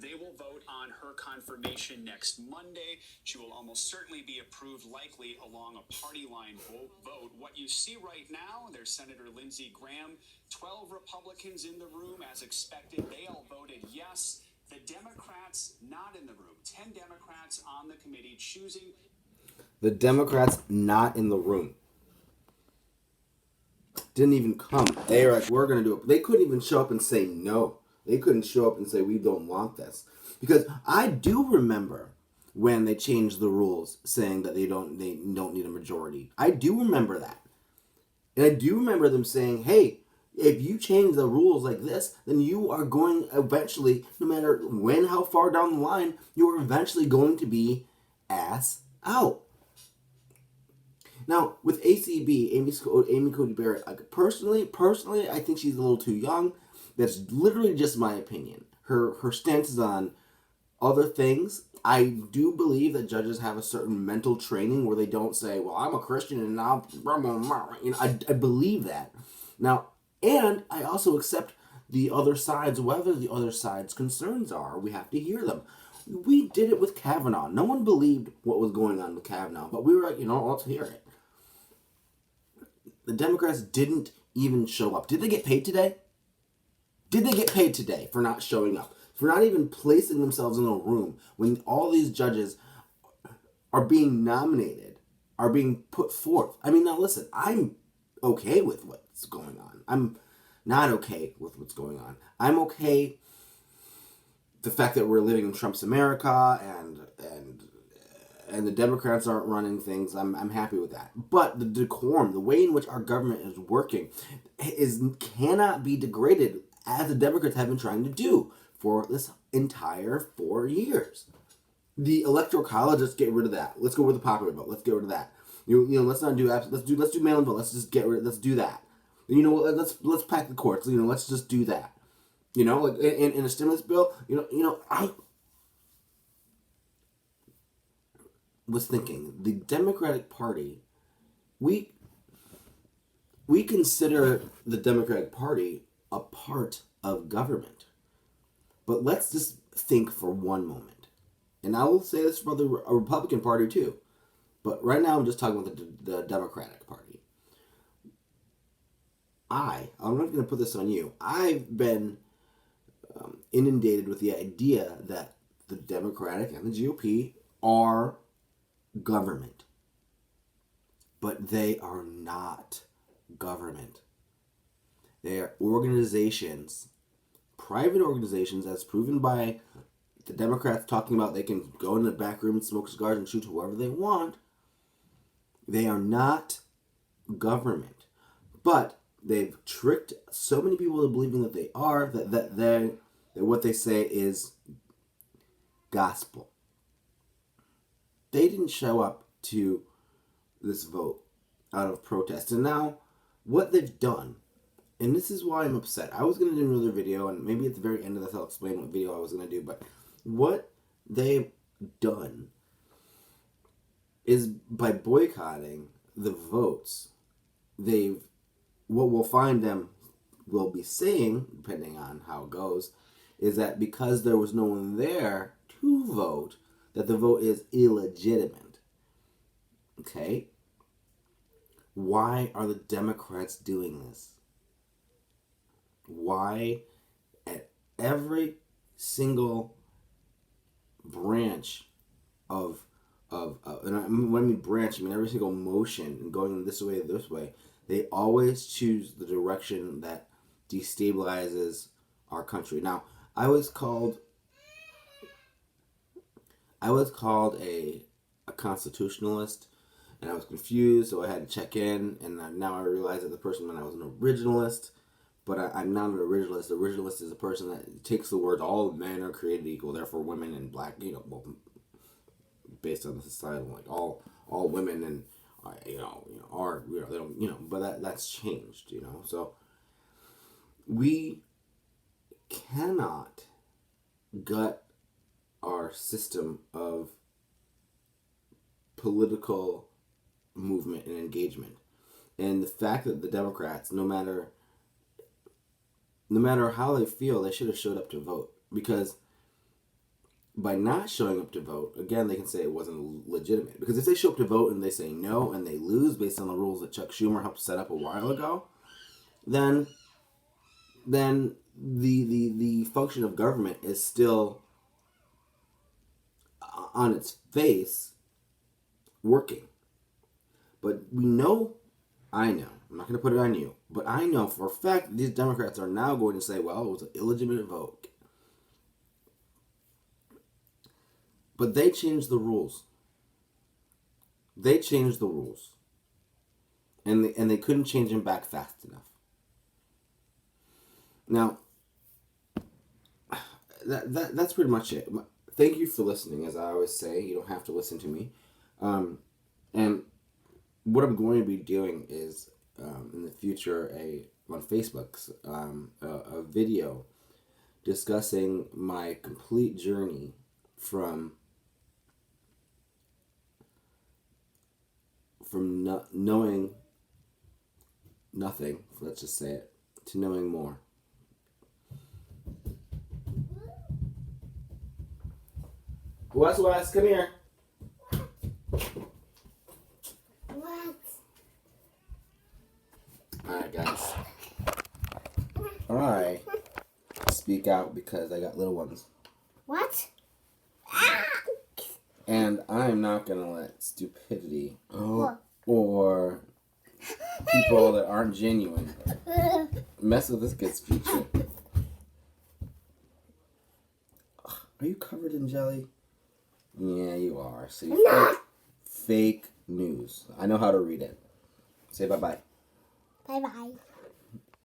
They will vote on her confirmation next Monday. She will almost certainly be approved, likely along a party line vote. What you see right now, there's Senator Lindsey Graham, 12 Republicans in the room as expected. They all voted yes. The Democrats not in the room. 10 Democrats on the committee choosing. The Democrats not in the room. Didn't even come. They were like, we're going to do it. They couldn't even show up and say no. They couldn't show up and say, we don't want this. Because I do remember when they changed the rules saying that they don't need a majority. I do remember that. And I do remember them saying, hey, if you change the rules like this, then you are going eventually, no matter when, how far down the line, you are eventually going to be ass out. Now, with ACB, Amy Cody Barrett, personally, I think she's a little too young. That's literally just my opinion. Her stances on other things, I do believe that judges have a certain mental training where they don't say, well, I'm a Christian and now, you know, I believe that. Now, and I also accept the other sides, whatever the other side's concerns are. We have to hear them. We did it with Kavanaugh. No one believed what was going on with Kavanaugh, but we were like, you know, let's hear it. The Democrats didn't even show up. Did they get paid today? Did they get paid today for not showing up? For not even placing themselves in a room when all these judges are being nominated, are being put forth? I mean, now listen, I'm okay with what's going on. I'm not okay with what's going on. I'm okay the fact that we're living in Trump's America and the Democrats aren't running things. I'm happy with that. But the decorum, the way in which our government is working, cannot be degraded, as the Democrats have been trying to do for this entire 4 years. The Electoral College, let's get rid of that. Let's go with the popular vote. Let's get rid of that. You know, let's not do let's do mail-in vote. Let's just get rid. Let's do that. You know what? Let's pack the courts. You know, let's just do that. You know, like in a stimulus bill. I was thinking the Democratic Party. We consider the Democratic Party a part of government, but let's just think for one moment, and I will say this for the Republican Party too, but right now I'm just talking about the Democratic Party. I'm not going to put this on you. I've been inundated with the idea that the Democratic and the GOP are government, but they are not government. They are organizations, private organizations, as proven by the Democrats talking about they can go in the back room and smoke cigars and shoot whoever they want. They are not government, but they've tricked so many people into believing that they are, that what they say is gospel. They didn't show up to this vote out of protest. And now, what they've done, and this is why I'm upset. I was going to do another video, and maybe at the very end of this I'll explain what video I was going to do, but what they've done is by boycotting the votes, what we'll find them will be saying, depending on how it goes, is that because there was no one there to vote, that the vote is illegitimate. Okay? Why are the Democrats doing this? Why at every single branch of and when I mean branch, I mean every single motion and going this way, they always choose the direction that destabilizes our country. Now, I was called a constitutionalist, and I was confused, so I had to check in, and now I realize that the person meant I was an originalist, but I'm not an originalist. The originalist is a person that takes the words all men are created equal, therefore women and black, based on the societal, like all women and are they don't but that's changed, so we cannot gut our system of political movement and engagement. And the fact that the Democrats, no matter how they feel, they should have showed up to vote. Because by not showing up to vote, again, they can say it wasn't legitimate. Because if they show up to vote and they say no and they lose based on the rules that Chuck Schumer helped set up a while ago, then the function of government is still on its face working. But we know, I know, I'm not going to put it on you, but I know for a fact that these Democrats are now going to say, well, it was an illegitimate vote. But they changed the rules. They changed the rules. And they couldn't change them back fast enough. Now, that's pretty much it. Thank you for listening. As I always say, you don't have to listen to me. And what I'm going to be doing is, in the future, on Facebook, a video discussing my complete journey from knowing nothing, let's just say it, to knowing more. Wes, come here. What? Alright, guys. I speak out because I got little ones. What? And I am not going to let stupidity or people that aren't genuine mess with this kid's future. Are you covered in jelly? Yeah, you are. See, fake news. I know how to read it. Say bye-bye. Bye-bye.